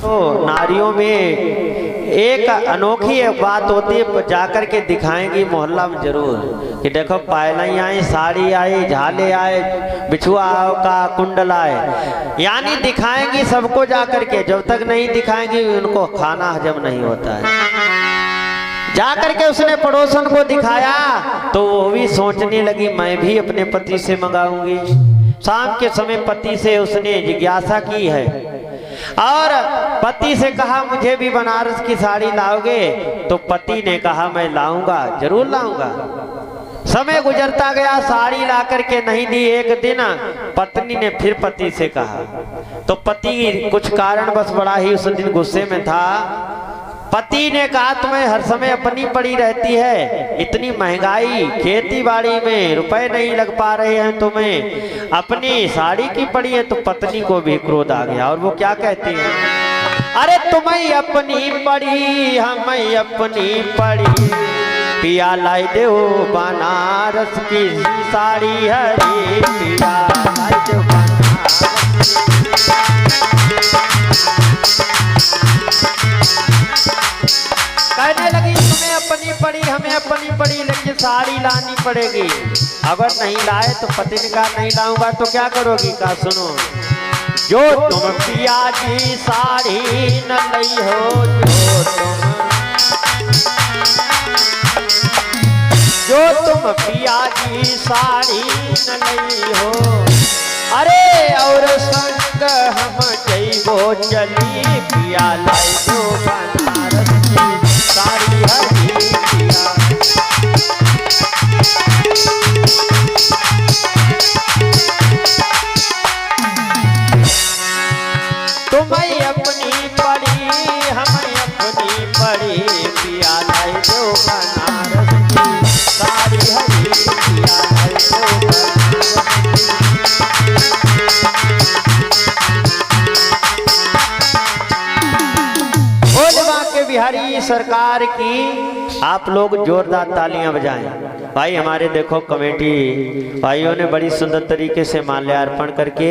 देखो नारियों में एक अनोखी एक बात होती है, जाकर के दिखाएंगी मोहल्ला में जरूर कि देखो पायलें आई, साड़ी आई, झाले आए, बिछुआ का कुंडल आए, यानी दिखाएंगी सबको जाकर के। जब तक नहीं दिखाएंगी उनको खाना हजम नहीं होता है। जाकर के उसने पड़ोसन को दिखाया तो वो भी सोचने लगी मैं भी अपने पति से मंगाऊंगी। शाम के समय पति से उसने जिज्ञासा की है और पति से कहा मुझे भी बनारस की साड़ी लाओगे? तो पति ने कहा मैं लाऊंगा, जरूर लाऊंगा। समय गुजरता गया, साड़ी ला करके नहीं दी। एक दिन पत्नी ने फिर पति से कहा तो पति कुछ कारणवश बड़ा ही उस दिन गुस्से में था। पति ने कहा तुम्हें हर समय अपनी पड़ी रहती है, इतनी महंगाई, खेती बाड़ी में रुपए नहीं लग पा रहे हैं, तुम्हें अपनी साड़ी की पड़ी है। तो पत्नी को भी क्रोध आ गया और वो क्या कहती है, अरे तुम्हें अपनी पड़ी, हमें अपनी पड़ी, पिया लाई दो बनारस की साड़ी, हरी पिया लाई दो बनारस। कहने लगी तुम्हें अपनी पड़ी, हमें अपनी पड़ी, लेकिन साड़ी लानी पड़ेगी। अगर नहीं लाए तो पति ने कहा नहीं लाऊंगा तो क्या करोगी? कहा सुनो, जो तुम पिया जी साड़ी न लई हो, जो तुम पिया जी साड़ी न लई हो, अरे और संग हम जइबो चली, पिया लाई दो बनारस की साड़ी, हरी पिया। तुम्हें अपनी पड़ी, हमें अपनी पड़ी, पिया लाई दो बनारस की साड़ी, हरी पिया लाई दो बनारस की। बिहारी सरकार की आप लोग जोरदार तालियां बजाएं। भाई हमारे देखो कमेटी भाइयों ने बड़ी सुंदर तरीके से माल्यार्पण करके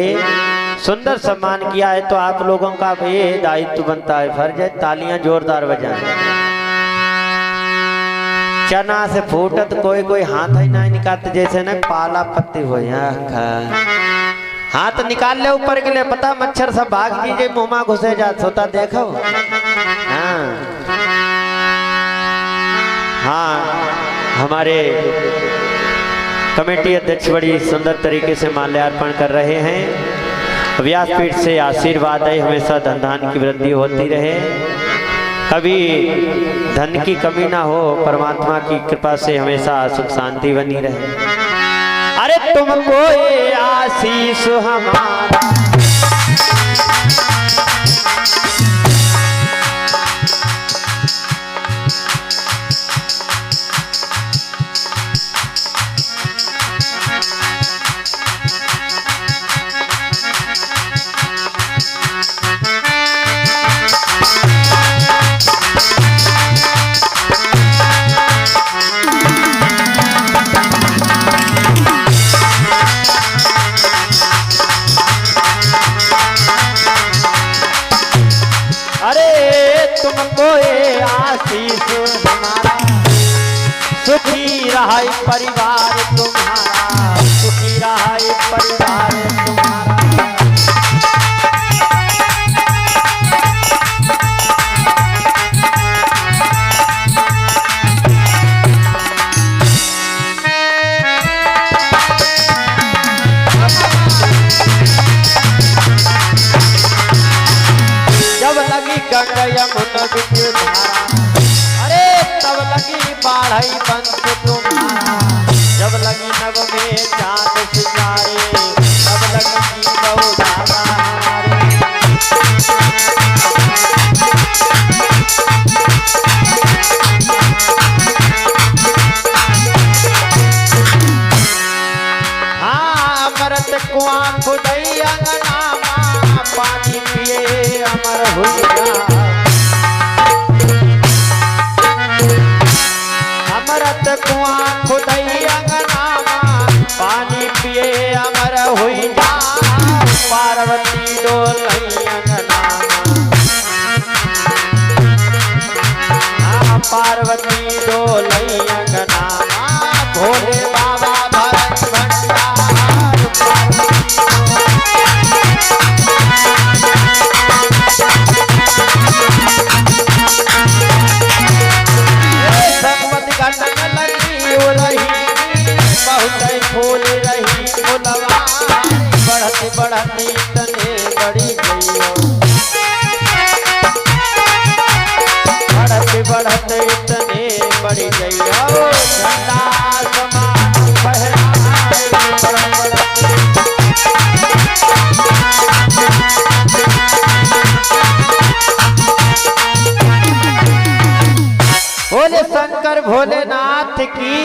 सुंदर सम्मान किया है, तो आप लोगों का भी दायित्व बनता है, फर्ज है, तालियां जोरदार बजाएं। चना से फूटत कोई कोई हाथ ही नहीं निकालते, जैसे न पाला पत्ती हो, हाथ निकाल ले ऊपर के लिए, पता मच्छर सब भाग दीजिए, मुँह में घुसे जात होता, देखो। हाँ, हमारे कमेटी अध्यक्ष बड़ी सुंदर तरीके से माल्यार्पण कर रहे हैं। व्यासपीठ से आशीर्वाद है, हमेशा धन धान की वृद्धि होती रहे, कभी धन की कमी ना हो, परमात्मा की कृपा से हमेशा सुख शांति बनी रहे। अरे तुमको ये आशीष हमारा, सुखी रहे परिवार तुम्हारा, सुखी रहे परिवार तुम्हारा। जब लगी गंगा यमुना बिच धारा, अरे तब लगी बाढ़ई बंस तुम्हारा, जब लगी नभ में चांद सितारे, तब लगी जीवो दादा हमारे। हाँ, अमृत कुआं खुदई अंगना, पानी पिए अमर हुई जा। अमृत कुआं खुदई अंगना, पानी पिए अमर हुई जा। पार्वती डोलई अंगना, पार्वती डोलई अंगना भोले बाबा भरत भंडार संगमत घटन लगी रही बहुत फूल रही फुलवा बढ़त बढ़त तने बड़ी गई बढ़त इतने बड़ी गई झंडा समान बोले शंकर भोलेनाथ की